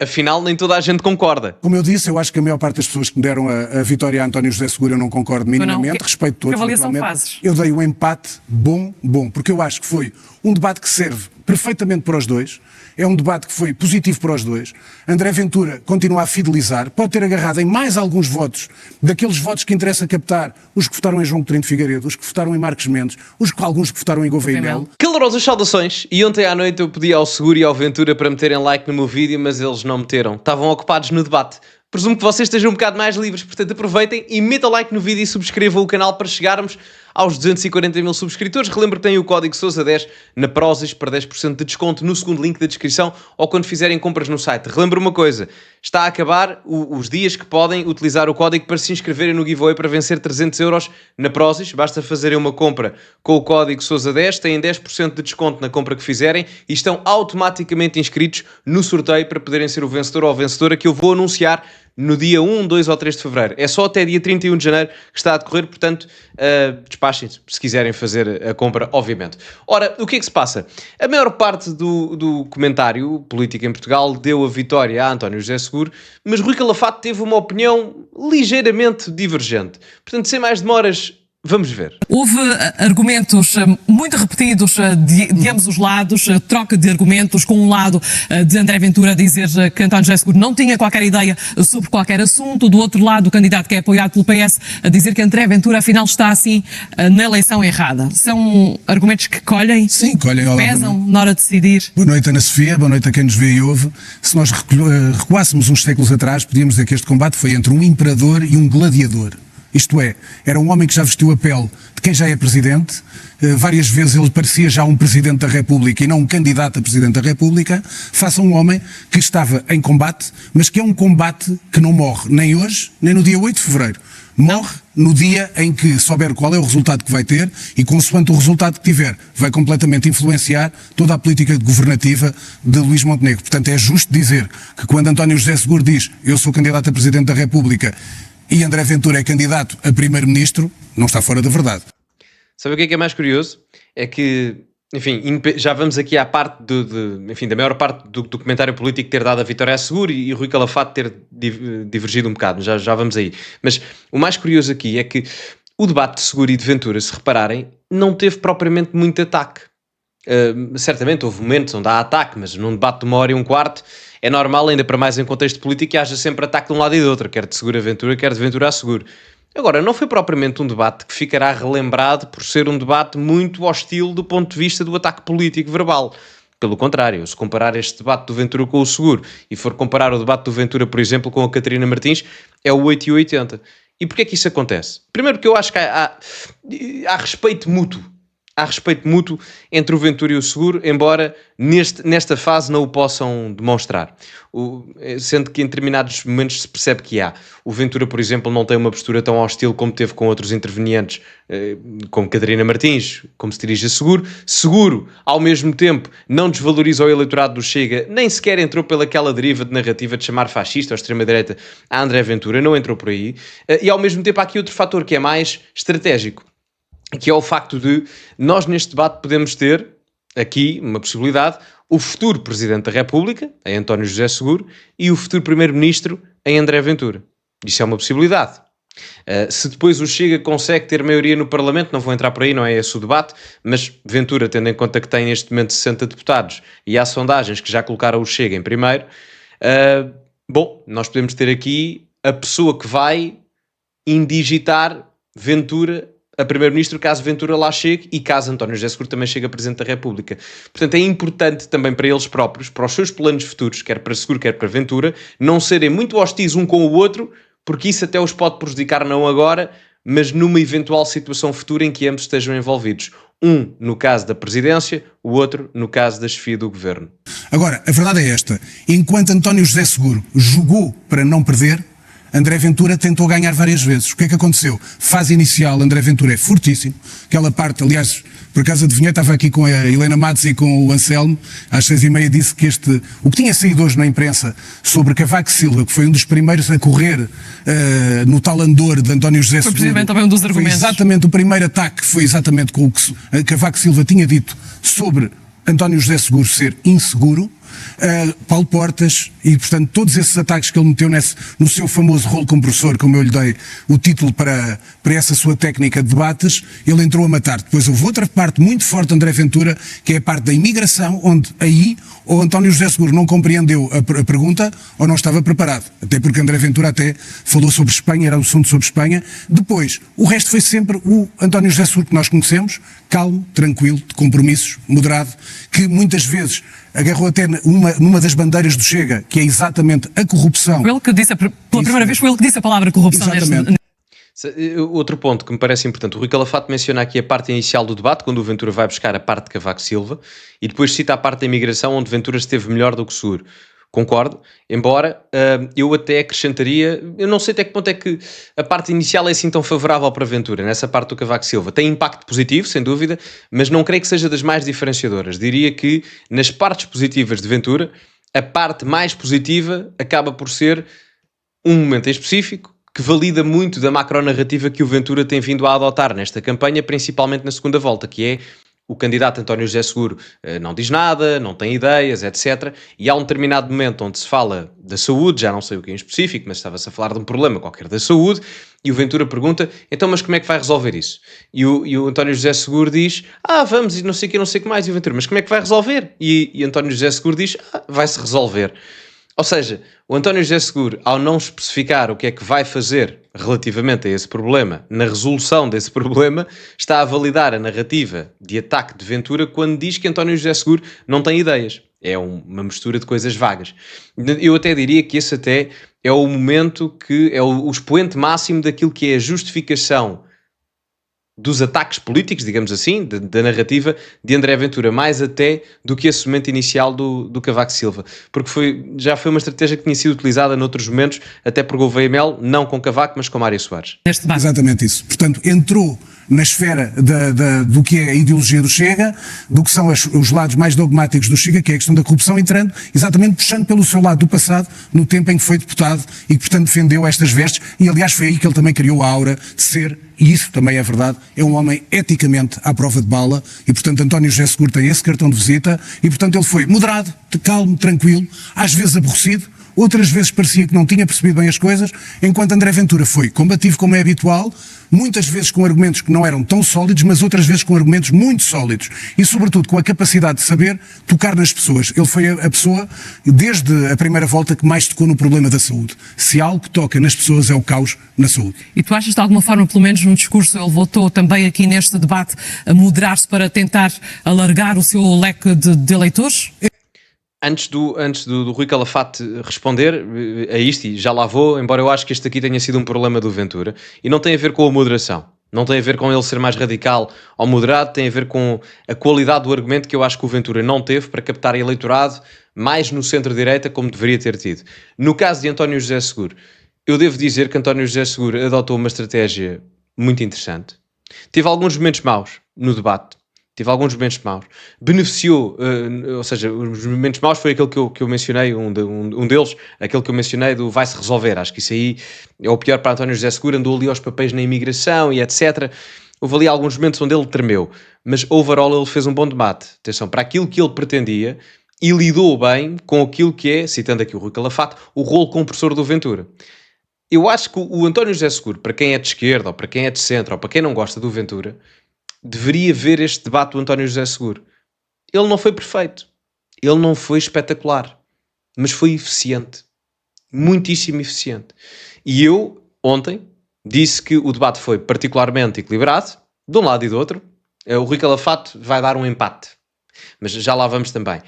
afinal nem toda a gente concorda. Como eu disse, eu acho que a maior parte das pessoas que me deram a vitória a António José Seguro eu não concordo minimamente, respeito todos. Que avaliação fazes? Eu dei um empate bom, porque eu acho que foi um debate que serve perfeitamente para os dois, é um debate que foi positivo para os dois. André Ventura continua a fidelizar, pode ter agarrado em mais alguns votos, daqueles votos que interessa captar, os que votaram em João Coutinho de Figueiredo, os que votaram em Marcos Mendes, alguns que votaram em Gouveia e Melo. Calorosas saudações, e ontem à noite eu pedi ao Seguro e ao Ventura para meterem like no meu vídeo, mas eles não meteram, estavam ocupados no debate. Presumo que vocês estejam um bocado mais livres, portanto aproveitem e metam like no vídeo e subscrevam o canal para chegarmos aos 240 mil subscritores. Relembro que tem o código Sousa10 na Prozis para 10% de desconto no segundo link da descrição ou quando fizerem compras no site. Relembro uma coisa, está a acabar os dias que podem utilizar o código para se inscreverem no giveaway para vencer 300 euros na Prozis. Basta fazerem uma compra com o código Sousa10, têm 10% de desconto na compra que fizerem e estão automaticamente inscritos no sorteio para poderem ser o vencedor ou a vencedora que eu vou anunciar no dia 1, 2 ou 3 de Fevereiro. É só até dia 31 de Janeiro que está a decorrer, portanto, despachem-se se quiserem fazer a compra, obviamente. Ora, o que é que se passa? A maior parte do comentário político em Portugal deu a vitória a António José Seguro, mas Rui Calafate teve uma opinião ligeiramente divergente. Portanto, sem mais demoras, vamos ver. Houve argumentos muito repetidos de ambos os lados, troca de argumentos, com um lado de André Ventura a dizer que António José Seguro não tinha qualquer ideia sobre qualquer assunto, do outro lado o candidato que é apoiado pelo PS a dizer que André Ventura afinal está assim na eleição errada. São argumentos que colhem? Sim, colhem. Pesam na hora de decidir? Boa noite, Ana Sofia, boa noite a quem nos vê e ouve. Se nós recuássemos uns séculos atrás, podíamos dizer que este combate foi entre um imperador e um gladiador. Isto é, era um homem que já vestiu a pele de quem já é presidente, várias vezes ele parecia já um presidente da República e não um candidato a presidente da República, face a um homem que estava em combate, mas que é um combate que não morre nem hoje, nem no dia 8 de Fevereiro. Morre no dia em que souber qual é o resultado que vai ter e, consoante o resultado que tiver, vai completamente influenciar toda a política governativa de Luís Montenegro. Portanto, é justo dizer que quando António José Seguro diz eu sou candidato a presidente da República e André Ventura é candidato a primeiro-ministro, não está fora da verdade. Sabe o que é mais curioso? É que, enfim, já vamos aqui à parte da maior parte do documentário político ter dado a vitória a Seguro e Rui Calafate ter divergido um bocado, já vamos aí. Mas o mais curioso aqui é que o debate de Seguro e de Ventura, se repararem, não teve propriamente muito ataque. Certamente houve momentos onde há ataque, mas num debate de 1h15 é normal, ainda para mais em contexto político, que haja sempre ataque de um lado e do outro, quer de Seguro a Ventura, quer de Ventura a Seguro. Agora, não foi propriamente um debate que ficará relembrado por ser um debate muito hostil do ponto de vista do ataque político verbal. Pelo contrário, se comparar este debate do Ventura com o Seguro e for comparar o debate do Ventura, por exemplo, com a Catarina Martins, é o 8,80. E porquê é que isso acontece? Primeiro porque eu acho que há respeito mútuo. Há respeito mútuo entre o Ventura e o Seguro, embora nesta fase não o possam demonstrar. Sendo que em determinados momentos se percebe que há. O Ventura, por exemplo, não tem uma postura tão hostil como teve com outros intervenientes, como Catarina Martins, como se dirige a Seguro. Seguro, ao mesmo tempo, não desvaloriza o eleitorado do Chega, nem sequer entrou pelaquela deriva de narrativa de chamar fascista ou extrema-direita a André Ventura, não entrou por aí. E ao mesmo tempo há aqui outro fator que é mais estratégico, que é o facto de nós neste debate podemos ter aqui uma possibilidade, o futuro Presidente da República, em António José Seguro, e o futuro Primeiro-Ministro, em André Ventura. Isso é uma possibilidade. Se depois o Chega consegue ter maioria no Parlamento, não vou entrar por aí, não é esse o debate, mas Ventura, tendo em conta que tem neste momento 60 deputados e há sondagens que já colocaram o Chega em primeiro, nós podemos ter aqui a pessoa que vai indigitar Ventura a Primeiro-Ministro, caso Ventura lá chegue e caso António José Seguro também chegue a Presidente da República. Portanto, é importante também para eles próprios, para os seus planos futuros, quer para Seguro, quer para Ventura, não serem muito hostis um com o outro, porque isso até os pode prejudicar não agora, mas numa eventual situação futura em que ambos estejam envolvidos. Um no caso da presidência, o outro no caso da chefia do governo. Agora, a verdade é esta. Enquanto António José Seguro jogou para não perder, André Ventura tentou ganhar várias vezes. O que é que aconteceu? Fase inicial, André Ventura é fortíssimo. Aquela parte, aliás, por acaso adivinhei, estava aqui com a Helena Matos e com o Anselmo, às 6h30 disse que o que tinha saído hoje na imprensa sobre Cavaco Silva, que foi um dos primeiros a correr no tal andor de António José Seguro. Foi precisamente também um dos argumentos. Foi exatamente o primeiro ataque, foi exatamente com o que Cavaco Silva tinha dito sobre António José Seguro ser inseguro. Paulo Portas e, portanto, todos esses ataques que ele meteu no seu famoso rolo compressor, como eu lhe dei o título para essa sua técnica de debates, ele entrou a matar. Depois houve outra parte muito forte de André Ventura, que é a parte da imigração, onde aí ou António José Seguro não compreendeu a pergunta ou não estava preparado. Até porque André Ventura até falou sobre Espanha, era o assunto sobre Espanha. Depois, o resto foi sempre o António José Seguro que nós conhecemos, calmo, tranquilo, de compromissos, moderado, que muitas vezes agarrou até numa das bandeiras do Chega, que é exatamente a corrupção. Foi ele que disse, pela primeira vez foi ele que disse a palavra corrupção Exatamente. Outro ponto que me parece importante, o Rui Calafate menciona aqui a parte inicial do debate, quando o Ventura vai buscar a parte de Cavaco Silva, e depois cita a parte da imigração, onde Ventura esteve melhor do que Seguro. Concordo, embora eu até acrescentaria, eu não sei até que ponto é que a parte inicial é assim tão favorável para Ventura, nessa parte do Cavaco Silva. Tem impacto positivo, sem dúvida, mas não creio que seja das mais diferenciadoras. Diria que nas partes positivas de Ventura, a parte mais positiva acaba por ser um momento em específico, que valida muito da macronarrativa que o Ventura tem vindo a adotar nesta campanha, principalmente na segunda volta, que é o candidato António José Seguro não diz nada, não tem ideias, etc. E há um determinado momento onde se fala da saúde, já não sei o que em específico, mas estava-se a falar de um problema qualquer da saúde, e o Ventura pergunta, então mas como é que vai resolver isso? E o António José Seguro diz, vamos, e não sei o que mais, e o Ventura, mas como é que vai resolver? E António José Seguro diz, vai-se resolver. Ou seja, o António José Seguro, ao não especificar o que é que vai fazer relativamente a esse problema, na resolução desse problema, está a validar a narrativa de ataque de Ventura quando diz que António José Seguro não tem ideias. É uma mistura de coisas vagas. Eu até diria que esse até é o momento que é o expoente máximo daquilo que é a justificação dos ataques políticos, digamos assim, da narrativa de André Ventura, mais até do que esse momento inicial do Cavaco Silva, porque já foi uma estratégia que tinha sido utilizada noutros momentos, até por Gouveia Mel, não com Cavaco, mas com Mário Soares. Exatamente isso. Portanto, entrou na esfera do que é a ideologia do Chega, do que são os lados mais dogmáticos do Chega, que é a questão da corrupção, entrando, exatamente puxando pelo seu lado do passado, no tempo em que foi deputado e que, portanto, defendeu estas vestes, e aliás foi aí que ele também criou a aura de ser, e isso também é verdade, é um homem eticamente à prova de bala, e portanto António José Seguro tem esse cartão de visita, e portanto ele foi moderado, calmo, tranquilo, às vezes aborrecido, outras vezes parecia que não tinha percebido bem as coisas, enquanto André Ventura foi combativo como é habitual, muitas vezes com argumentos que não eram tão sólidos, mas outras vezes com argumentos muito sólidos e sobretudo com a capacidade de saber tocar nas pessoas. Ele foi a pessoa, desde a primeira volta, que mais tocou no problema da saúde. Se há algo que toca nas pessoas é o caos na saúde. E tu achas de alguma forma, pelo menos no discurso, ele voltou também aqui neste debate a moderar-se para tentar alargar o seu leque de eleitores? Antes do Rui Calafate responder a isto, e já lá vou, embora eu acho que este aqui tenha sido um problema do Ventura, e não tem a ver com a moderação, não tem a ver com ele ser mais radical ou moderado, tem a ver com a qualidade do argumento que eu acho que o Ventura não teve para captar eleitorado mais no centro-direita como deveria ter tido. No caso de António José Seguro, eu devo dizer que António José Seguro adotou uma estratégia muito interessante. Teve alguns momentos maus no debate, beneficiou, ou seja, os momentos maus foi aquele que eu mencionei, um deles, aquele que eu mencionei do vai-se resolver. Acho que isso aí é o pior para António José Seguro, andou ali aos papéis na imigração e etc. Houve ali alguns momentos onde ele tremeu, mas overall ele fez um bom debate. Atenção, para aquilo que ele pretendia e lidou bem com aquilo que é, citando aqui o Rui Calafate, o rolo compressor do Ventura. Eu acho que o António José Seguro, para quem é de esquerda, ou para quem é de centro, ou para quem não gosta do Ventura, deveria ver este debate do António José Seguro. Ele não foi perfeito, ele não foi espetacular, mas foi eficiente, muitíssimo eficiente. E eu, ontem, disse que o debate foi particularmente equilibrado, de um lado e do outro. O Rui Calafate vai dar um empate, mas já lá vamos também.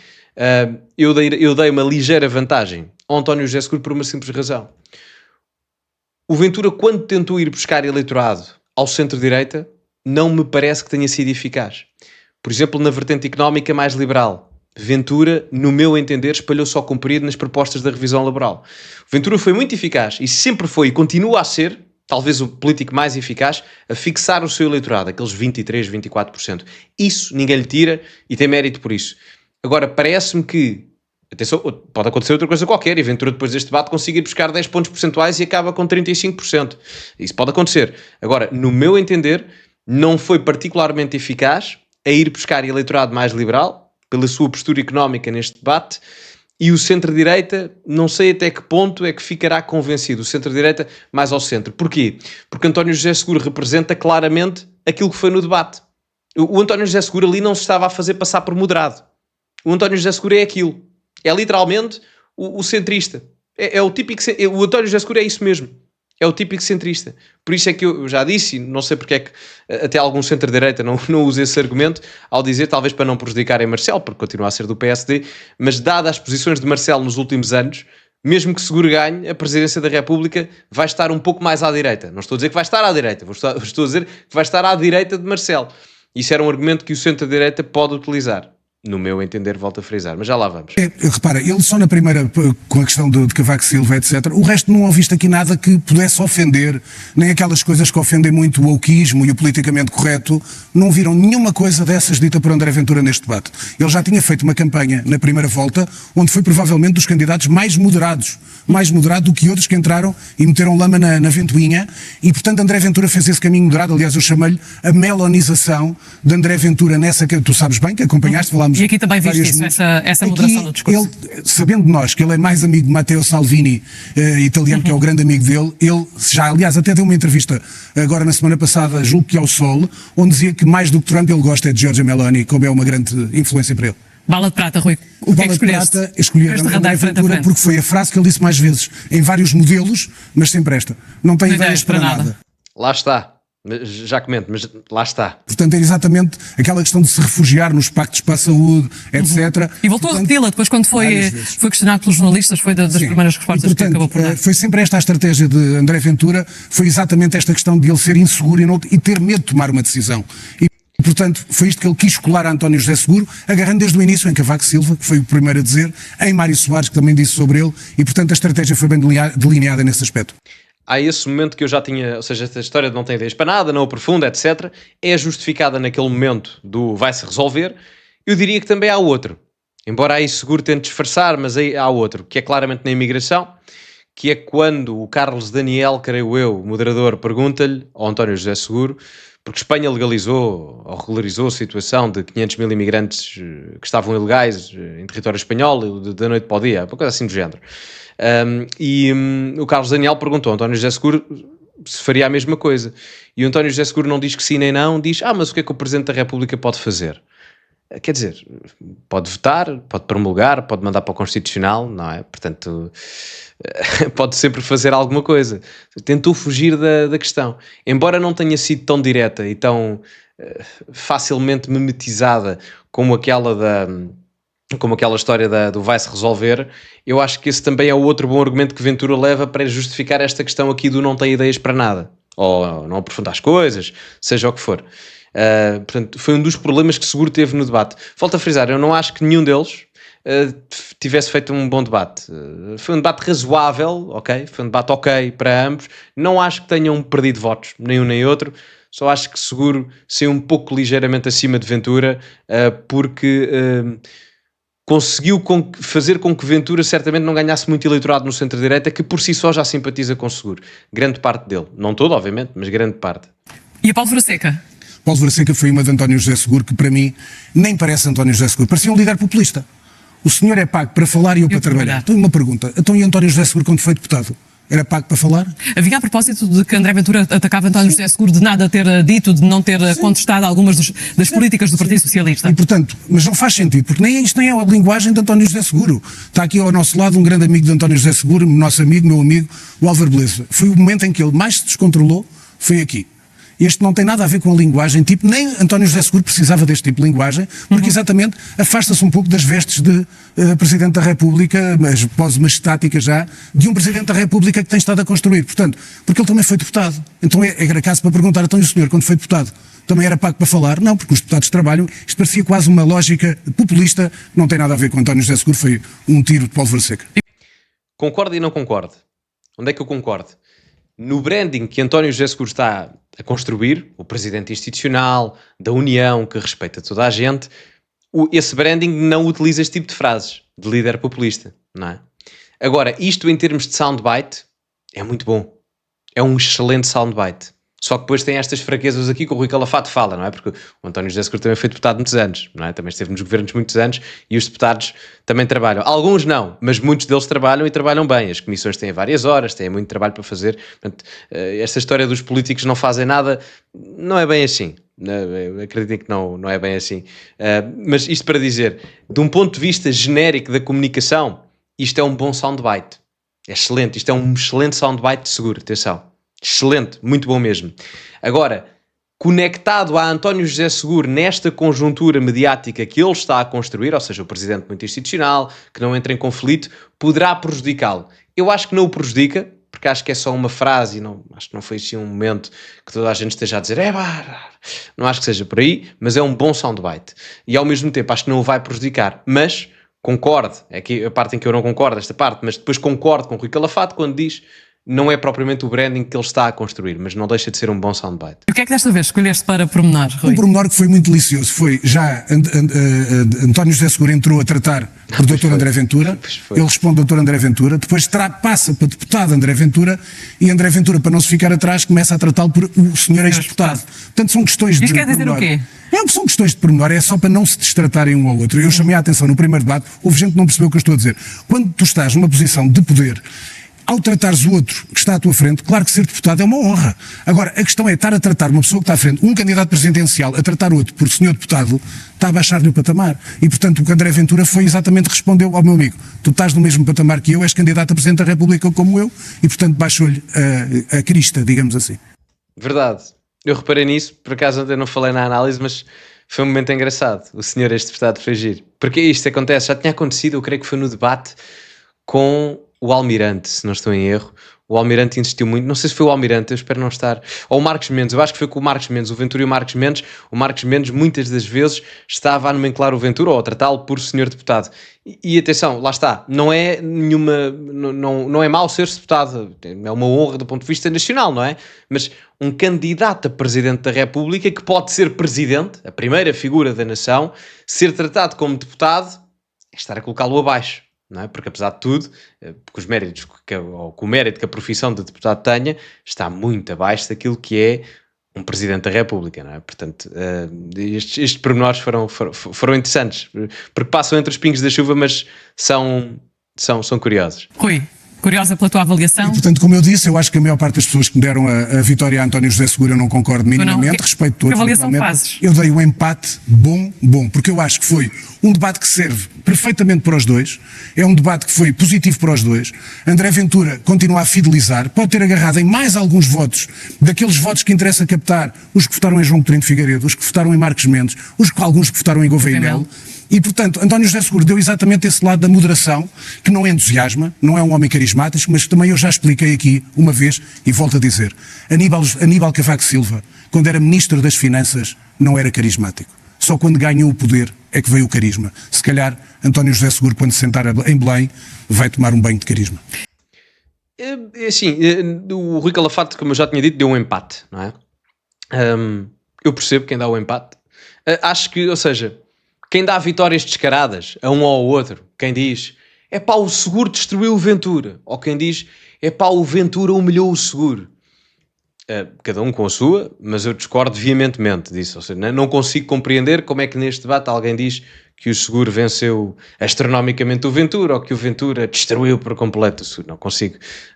Eu dei uma ligeira vantagem ao António José Seguro por uma simples razão. O Ventura, quando tentou ir buscar eleitorado ao centro-direita, não me parece que tenha sido eficaz. Por exemplo, na vertente económica mais liberal, Ventura, no meu entender, espalhou-se ao comprido nas propostas da revisão laboral. Ventura foi muito eficaz e sempre foi e continua a ser, talvez o político mais eficaz, a fixar o seu eleitorado, aqueles 23%, 24%. Isso ninguém lhe tira e tem mérito por isso. Agora, parece-me que, atenção, pode acontecer outra coisa qualquer, e Ventura depois deste debate consiga ir buscar 10 pontos percentuais e acaba com 35%. Isso pode acontecer. Agora, no meu entender, não foi particularmente eficaz a ir buscar eleitorado mais liberal, pela sua postura económica neste debate, e o centro-direita, não sei até que ponto é que ficará convencido. O centro-direita mais ao centro. Porquê? Porque António José Seguro representa claramente aquilo que foi no debate. O António José Seguro ali não se estava a fazer passar por moderado. O António José Seguro é aquilo. É literalmente o centrista. É o típico... O António José Seguro é isso mesmo. É o típico centrista. Por isso é que eu já disse, não sei porque é que até algum centro-direita não usa esse argumento, ao dizer, talvez para não prejudicarem Marcelo, porque continua a ser do PSD, mas dadas as posições de Marcelo nos últimos anos, mesmo que Seguro ganhe, a presidência da República vai estar um pouco mais à direita. Não estou a dizer que vai estar à direita, estou a dizer que vai estar à direita de Marcelo. Isso era um argumento que o centro-direita pode utilizar. No meu entender, volto a frisar, mas já lá vamos. Repara, ele só na primeira, com a questão de Cavaco Silva, etc., o resto não ouviste aqui nada que pudesse ofender, nem aquelas coisas que ofendem muito o wokeismo e o politicamente correto, não viram nenhuma coisa dessas dita por André Ventura neste debate. Ele já tinha feito uma campanha na primeira volta, onde foi provavelmente dos candidatos mais moderado do que outros que entraram e meteram lama na ventoinha, e portanto André Ventura fez esse caminho moderado. Aliás, eu chamei-lhe a melonização de André Ventura nessa que tu sabes bem, que acompanhaste, falámos. E aqui também viste isso, essa moderação do discurso. Ele, sabendo nós que ele é mais amigo de Matteo Salvini, italiano, que é o grande amigo dele, ele já, aliás, até deu uma entrevista agora na semana passada, julgo que ao Sol, onde dizia que mais do que Trump ele gosta de Giorgia Meloni, como é uma grande influência para ele. Bala de prata, Rui. O que é que escolheste? Escolhi André Ventura porque foi a frase que ele disse mais vezes, em vários modelos, mas sempre esta. Não tem ideias para nada. Lá está. Já comento, mas lá está. Portanto, é exatamente aquela questão de se refugiar nos pactos para a saúde, etc. E voltou a repeti-la depois quando foi questionado pelos jornalistas, foi das primeiras respostas que acabou por dar. Foi sempre esta a estratégia de André Ventura, foi exatamente esta questão de ele ser inseguro e ter medo de tomar uma decisão. E, portanto, foi isto que ele quis colar a António José Seguro, agarrando desde o início em Cavaco Silva, que foi o primeiro a dizer, em Mário Soares, que também disse sobre ele, e, portanto, a estratégia foi bem delineada nesse aspecto. Há esse momento que eu já tinha, ou seja, esta história de não tem ideias para nada, não aprofunda, etc., é justificada naquele momento do vai-se resolver. Eu diria que também há outro, embora aí Seguro tente disfarçar, mas aí há outro, que é claramente na imigração, que é quando o Carlos Daniel, creio eu, o moderador, pergunta-lhe ao António José Seguro, porque Espanha legalizou ou regularizou a situação de 500 mil imigrantes que estavam ilegais em território espanhol da noite para o dia, uma coisa assim do género. O Carlos Daniel perguntou ao António José Seguro se faria a mesma coisa. E o António José Seguro não diz que sim nem não, diz, mas o que é que o Presidente da República pode fazer? Quer dizer, pode votar, pode promulgar, pode mandar para o Constitucional, não é? Portanto, pode sempre fazer alguma coisa. Tentou fugir da questão. Embora não tenha sido tão direta e tão facilmente memetizada como aquela história do vai-se resolver, eu acho que esse também é o outro bom argumento que Ventura leva para justificar esta questão aqui do não tem ideias para nada, ou não aprofundar as coisas, seja o que for. Portanto, foi um dos problemas que Seguro teve no debate. Volto a frisar, eu não acho que nenhum deles tivesse feito um bom debate. Foi um debate razoável, ok? Foi um debate ok para ambos. Não acho que tenham perdido votos, nem um nem outro. Só acho que Seguro saiu um pouco ligeiramente acima de Ventura, porque conseguiu fazer com que Ventura certamente não ganhasse muito eleitorado no centro-direita, que por si só já simpatiza com Seguro. Grande parte dele. Não todo, obviamente, mas grande parte. E a Paulo Fonseca? Paulo Fonseca foi uma de António José Seguro, que para mim nem parece António José Seguro. Parecia um líder populista. O senhor é pago para falar e eu para trabalhar. Então, uma pergunta. Então, e António José Seguro, quando foi deputado, era pago para falar? Havia a propósito de que André Ventura atacava António José Seguro de nada ter dito, de não ter contestado algumas das políticas do Partido Socialista. E, portanto, mas não faz sentido, porque isto nem é a linguagem de António José Seguro. Está aqui ao nosso lado um grande amigo de António José Seguro, nosso amigo, meu amigo, o Álvaro Beleza. Foi o momento em que ele mais se descontrolou, foi aqui. Este não tem nada a ver com a linguagem, nem António José Seguro precisava deste tipo de linguagem, porque exatamente afasta-se um pouco das vestes de Presidente da República, mas pós-majestática já, de um Presidente da República que tem estado a construir. Portanto, porque ele também foi deputado. Então era caso para perguntar, então, e o senhor, quando foi deputado, também era pago para falar? Não, porque os deputados trabalham. Isto parecia quase uma lógica populista, não tem nada a ver com António José Seguro, foi um tiro de Paulo Fonseca. Concordo e não concordo. Onde é que eu concordo? No branding que António José Seguro está a construir, o presidente institucional, da União, que respeita toda a gente, esse branding não utiliza este tipo de frases, de líder populista, não é? Agora, isto em termos de soundbite, é muito bom. É um excelente soundbite. Só que depois tem estas fraquezas aqui que o Rui Calafato fala, não é? Porque o António José Seguro também foi deputado muitos anos, não é? Também esteve nos governos muitos anos e os deputados também trabalham. Alguns não, mas muitos deles trabalham e trabalham bem. As comissões têm várias horas, têm muito trabalho para fazer. Portanto, esta história dos políticos não fazem nada, não é bem assim. Acreditem que não é bem assim. Mas isto para dizer, de um ponto de vista genérico da comunicação, isto é um bom soundbite. É excelente, isto é um excelente soundbite de Seguro, atenção. Excelente, muito bom mesmo. Agora, conectado a António José Seguro nesta conjuntura mediática que ele está a construir, ou seja, o presidente muito institucional, que não entra em conflito, poderá prejudicá-lo. Eu acho que não o prejudica, porque acho que é só uma frase e acho que não foi assim um momento que toda a gente esteja a dizer não acho que seja por aí, mas é um bom soundbite. E ao mesmo tempo acho que não o vai prejudicar, mas concordo, é aqui a parte em que eu não concordo, esta parte, mas depois concordo com o Rui Calafato quando diz não é propriamente o branding que ele está a construir, mas não deixa de ser um bom soundbite. E o que é que desta vez escolheste para pormenor, Rui? Um pormenor que foi muito delicioso foi já António José Seguro entrou a tratar por Dr. André Ventura, ele responde Dr. André Ventura, depois passa para deputado André Ventura e André Ventura, para não se ficar atrás, começa a tratá-lo por o senhor ex-deputado. Portanto, são questões de... Isto quer dizer o quê? São questões de pormenor, é só para não se destratarem um ao outro. Eu chamei a atenção no primeiro debate, houve gente que não percebeu o que eu estou a dizer. Quando tu estás numa posição de poder, ao tratares o outro que está à tua frente, claro que ser deputado é uma honra. Agora, a questão é estar a tratar uma pessoa que está à frente, um candidato presidencial, a tratar o outro por senhor deputado, está a baixar-lhe o patamar. E, portanto, o que André Ventura foi exatamente, respondeu ao meu amigo, tu estás no mesmo patamar que eu, és candidato a Presidente da República como eu, e, portanto, baixou-lhe a crista, digamos assim. Verdade. Eu reparei nisso, por acaso ontem não falei na análise, mas foi um momento engraçado. O senhor ex-deputado foi giro. Porque isto acontece, já tinha acontecido, eu creio que foi no debate com o Almirante, se não estou em erro. O Almirante insistiu muito, não sei se foi o Almirante, eu espero não estar, ou o Marcos Mendes, eu acho que foi com o Marcos Mendes, o Ventura e o Marcos Mendes muitas das vezes estava a nomenclar o Ventura ou a tratá-lo por senhor deputado. E atenção, lá está, não é nenhuma, não é mau ser deputado, é uma honra do ponto de vista nacional, não é? Mas um candidato a Presidente da República que pode ser Presidente, a primeira figura da nação, ser tratado como deputado, é estar a colocá-lo abaixo. Não é? Porque apesar de tudo, com os méritos ou com o mérito que a profissão de deputado tenha, está muito abaixo daquilo que é um Presidente da República, não é? Portanto, estes pormenores foram interessantes, porque passam entre os pingos da chuva, mas são curiosos. Rui, curiosa pela tua avaliação. E, portanto, como eu disse, eu acho que a maior parte das pessoas que me deram a vitória a António José Seguro eu não concordo minimamente, respeito todos. Que avaliação fazes? Eu dei um empate bom, porque eu acho que foi um debate que serve perfeitamente para os dois, é um debate que foi positivo para os dois. André Ventura continua a fidelizar, pode ter agarrado em mais alguns votos, daqueles votos que interessa captar, os que votaram em João Coutinho de Figueiredo, os que votaram em Marcos Mendes, alguns que votaram em Gouveia e Melo. E, portanto, António José Seguro deu exatamente esse lado da moderação, que não entusiasma, não é um homem carismático, mas também eu já expliquei aqui uma vez, e volto a dizer, Aníbal Cavaco Silva, quando era Ministro das Finanças, não era carismático. Só quando ganhou o poder é que veio o carisma. Se calhar, António José Seguro, quando se sentar em Belém, vai tomar um banho de carisma. Assim, o Rui Calafato, como eu já tinha dito, deu um empate, não é? Eu percebo quem dá o empate. Acho que, ou seja, quem dá vitórias descaradas a um ou ao outro, quem diz é pá, o Seguro destruiu o Ventura, ou quem diz é pá, o Ventura humilhou o Seguro. Cada um com a sua, mas eu discordo veementemente disso. Ou seja, não consigo compreender como é que neste debate alguém diz que o Seguro venceu astronomicamente o Ventura ou que o Ventura destruiu por completo o Seguro.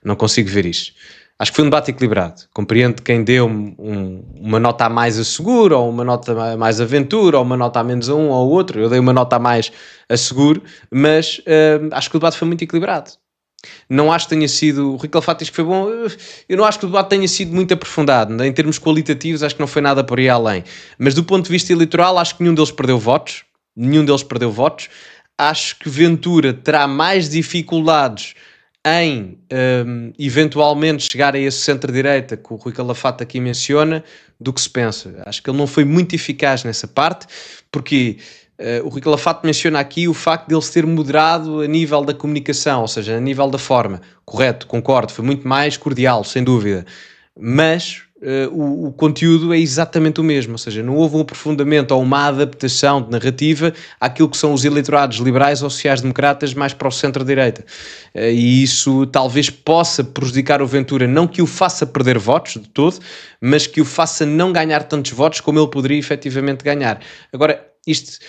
Não consigo ver isso. Acho que foi um debate equilibrado. Compreendo quem deu uma nota a mais a Seguro, ou uma nota a mais a Ventura, ou uma nota a menos a um ou ao outro. Eu dei uma nota a mais a Seguro, mas acho que o debate foi muito equilibrado. Não acho que tenha sido... O Rui Calafato diz que foi bom. Eu não acho que o debate tenha sido muito aprofundado. Em termos qualitativos, acho que não foi nada por aí além. Mas do ponto de vista eleitoral, acho que nenhum deles perdeu votos. Acho que Ventura terá mais dificuldades em eventualmente chegar a esse centro-direita que o Rui Calafato aqui menciona do que se pensa. Acho que ele não foi muito eficaz nessa parte, porque o Rui Calafato menciona aqui o facto de ele se ter moderado a nível da comunicação, ou seja, a nível da forma. Correto, concordo, foi muito mais cordial, sem dúvida. Mas o conteúdo é exatamente o mesmo, ou seja, não houve um aprofundamento ou uma adaptação de narrativa àquilo que são os eleitorados liberais ou sociais-democratas mais para o centro-direita. E isso talvez possa prejudicar o Ventura, não que o faça perder votos de todo, mas que o faça não ganhar tantos votos como ele poderia efetivamente ganhar. Agora, isto...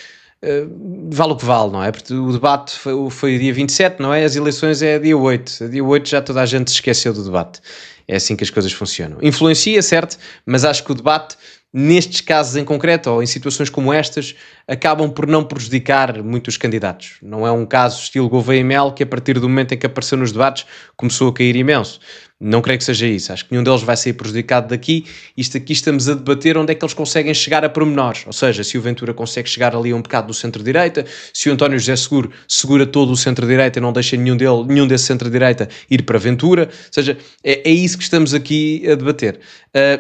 vale o que vale, não é? Porque o debate foi dia 27, não é? As eleições é dia 8. A dia 8 já toda a gente se esqueceu do debate. É assim que as coisas funcionam. Influencia, certo, mas acho que o debate, nestes casos em concreto, ou em situações como estas, acabam por não prejudicar muito os candidatos. Não é um caso estilo Gouveia e Mel, que a partir do momento em que apareceu nos debates, começou a cair imenso. Não creio que seja isso. Acho que nenhum deles vai sair prejudicado daqui. Isto aqui estamos a debater onde é que eles conseguem chegar a pormenores. Ou seja, se o Ventura consegue chegar ali a um bocado do centro-direita, se o António José Seguro segura todo o centro-direita e não deixa nenhum desse centro-direita ir para Ventura. Ou seja, é isso que estamos aqui a debater.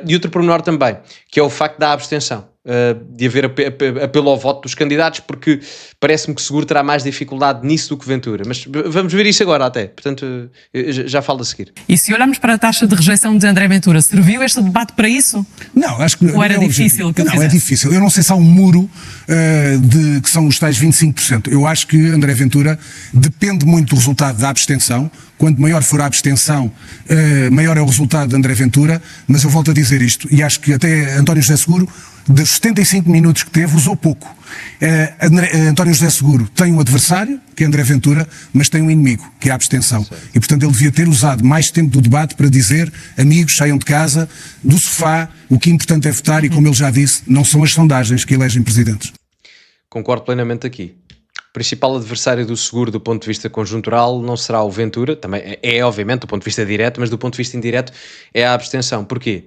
E outro pormenor também, que é o facto da abstenção. De haver apelo ao voto dos candidatos, porque parece-me que Seguro terá mais dificuldade nisso do que Ventura, mas vamos ver isso agora até, portanto já falo a seguir. E se olharmos para a taxa de rejeição de André Ventura, serviu este debate para isso? Não, acho que ou era difícil que não, é difícil. Eu não sei se há um muro que são os tais 25%. Eu acho que André Ventura depende muito do resultado da abstenção. Quanto maior for a abstenção, maior é o resultado de André Ventura, mas eu volto a dizer isto, e acho que até António José Seguro, dos 75 minutos que teve, usou pouco. António José Seguro tem um adversário, que é André Ventura, mas tem um inimigo, que é a abstenção. E, portanto, ele devia ter usado mais tempo do debate para dizer, amigos, saiam de casa, do sofá, o que é importante é votar, e como ele já disse, não são as sondagens que elegem presidentes. Concordo plenamente aqui. O principal adversário do Seguro do ponto de vista conjuntural não será o Ventura, também obviamente do ponto de vista direto, mas do ponto de vista indireto é a abstenção. Porquê?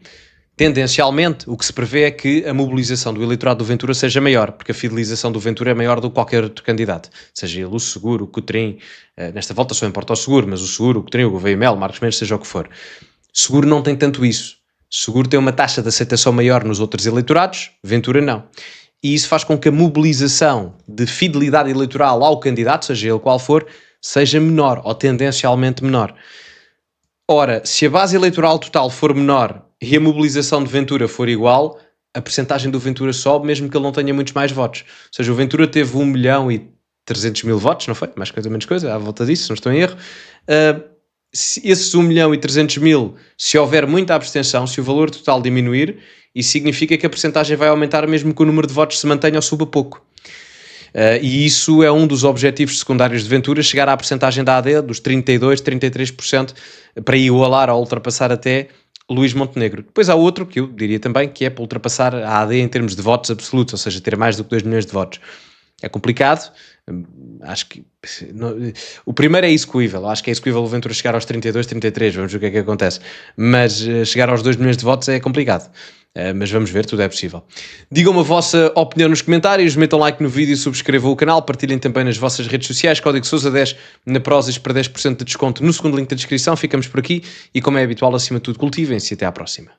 Tendencialmente, o que se prevê é que a mobilização do eleitorado do Ventura seja maior, porque a fidelização do Ventura é maior do que qualquer outro candidato. Seja ele o Seguro, o Cotrim, nesta volta só importa o Seguro, mas o Seguro, o Cotrim, o Gouveia e Mel, Marcos Mendes, seja o que for. Seguro não tem tanto isso. Seguro tem uma taxa de aceitação maior nos outros eleitorados, Ventura não. E isso faz com que a mobilização de fidelidade eleitoral ao candidato, seja ele qual for, seja menor, ou tendencialmente menor. Ora, se a base eleitoral total for menor e a mobilização de Ventura for igual, a percentagem do Ventura sobe, mesmo que ele não tenha muitos mais votos. Ou seja, o Ventura teve 1.300.000 votos, não foi? Mais coisa, menos coisa, à volta disso, não estou em erro. Esses 1.300.000, se houver muita abstenção, se o valor total diminuir, isso significa que a percentagem vai aumentar mesmo que o número de votos se mantenha ou suba pouco. E isso é um dos objetivos secundários de Ventura, chegar à percentagem da AD dos 32%, 33%, para igualar ou ultrapassar até Luís Montenegro. Depois há outro que eu diria também, que é para ultrapassar a AD em termos de votos absolutos, ou seja, ter mais do que 2 milhões de votos. É complicado, acho que o primeiro é execuível, acho que é execuível o Ventura chegar aos 32, 33, vamos ver o que é que acontece, mas chegar aos 2 milhões de votos é complicado. Mas vamos ver, tudo é possível. Digam-me a vossa opinião nos comentários, metam like no vídeo, subscrevam o canal, partilhem também nas vossas redes sociais, código Sousa10 na Prozis para 10% de desconto no segundo link da descrição. Ficamos por aqui e, como é habitual, acima de tudo, cultivem-se e até à próxima.